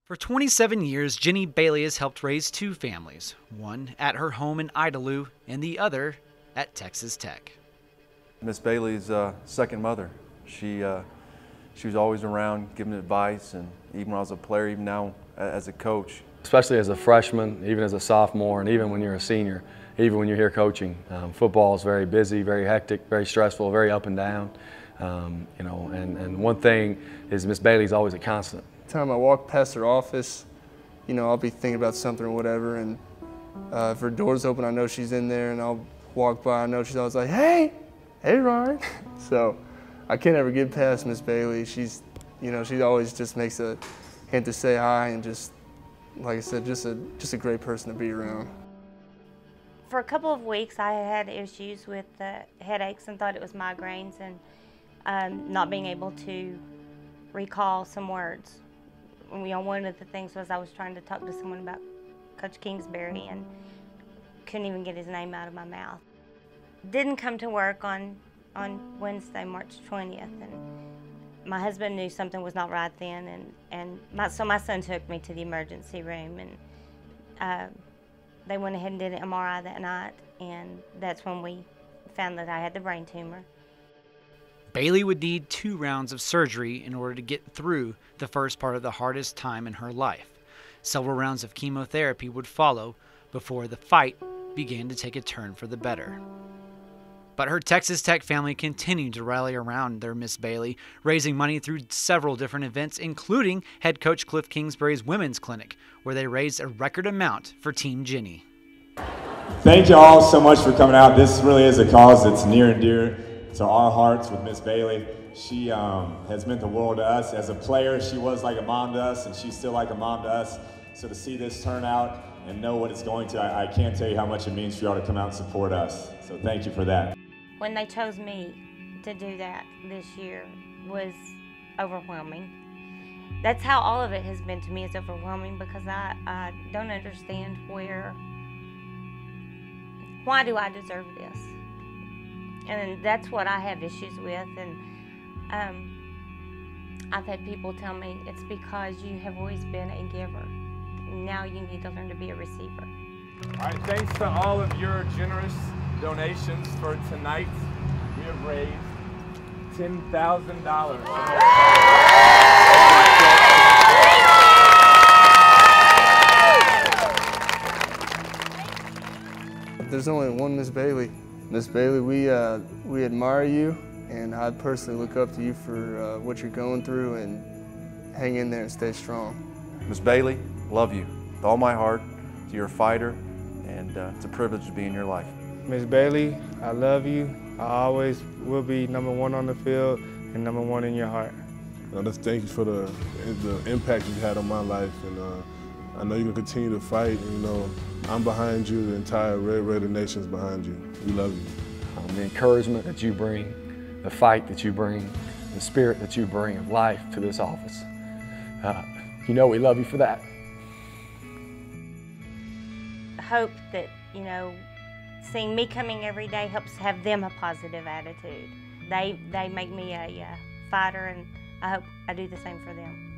For 27 years, Jennie Bailey has helped raise two families, one at her home in Idalou and the other at Texas Tech. Miss Bailey's second mother. She was always around giving advice, and even when I was a player, even now as a coach. Especially as a freshman, even as a sophomore, and even when you're a senior, even when you're here coaching. Football is very busy, very hectic, very stressful, very up and down. And one thing is Miss Bailey's always a constant. Time I walk past her office, I'll be thinking about something or whatever, and if her door's open, I know she's in there, and I'll walk by, I know she's always like, hey Ryan. So I can't ever get past Miss Bailey. She's, she always just makes a hint to say hi, and just, like I said, just a great person to be around. For a couple of weeks, I had issues with headaches and thought it was migraines and not being able to recall some words. One of the things was I was trying to talk to someone about Coach Kingsbury and couldn't even get his name out of my mouth. Didn't come to work on Wednesday, March 20th, and my husband knew something was not right then, so my son took me to the emergency room, and they went ahead and did an MRI that night, and that's when we found that I had the brain tumor. Bailey would need 2 rounds of surgery in order to get through the first part of the hardest time in her life. Several rounds of chemotherapy would follow before the fight began to take a turn for the better. But her Texas Tech family continued to rally around their Miss Bailey, raising money through several different events, including head coach Cliff Kingsbury's women's clinic, where they raised a record amount for Team Jennie. Thank you all so much for coming out. This really is a cause that's near and dear to our hearts with Miss Bailey. She has meant the world to us. As a player, she was like a mom to us, and she's still like a mom to us. So to see this turn out and know what it's going to, I can't tell you how much it means for y'all to come out and support us. So thank you for that. When they chose me to do that this year was overwhelming. That's how all of it has been to me. It's overwhelming because I don't understand why do I deserve this? And that's what I have issues with. And I've had people tell me it's because you have always been a giver. Now you need to learn to be a receiver. All right, thanks to all of your generous donations for tonight. We have raised $10,000. There's only one Miss Bailey. Miss Bailey, we admire you, and I personally look up to you for what you're going through, and hang in there and stay strong. Miss Bailey, love you with all my heart. You're a fighter, and it's a privilege to be in your life. Miss Bailey, I love you. I always will be #1 on the field and #1 in your heart. Just thank you for the impact you've had on my life, and I know you're gonna continue to fight. And, I'm behind you. The entire Red Raider Nation's behind you. We love you. The encouragement that you bring, the fight that you bring, the spirit that you bring of life to this office. We love you for that. Hope that, seeing me coming every day helps have them a positive attitude. They make me a fighter, and I hope I do the same for them.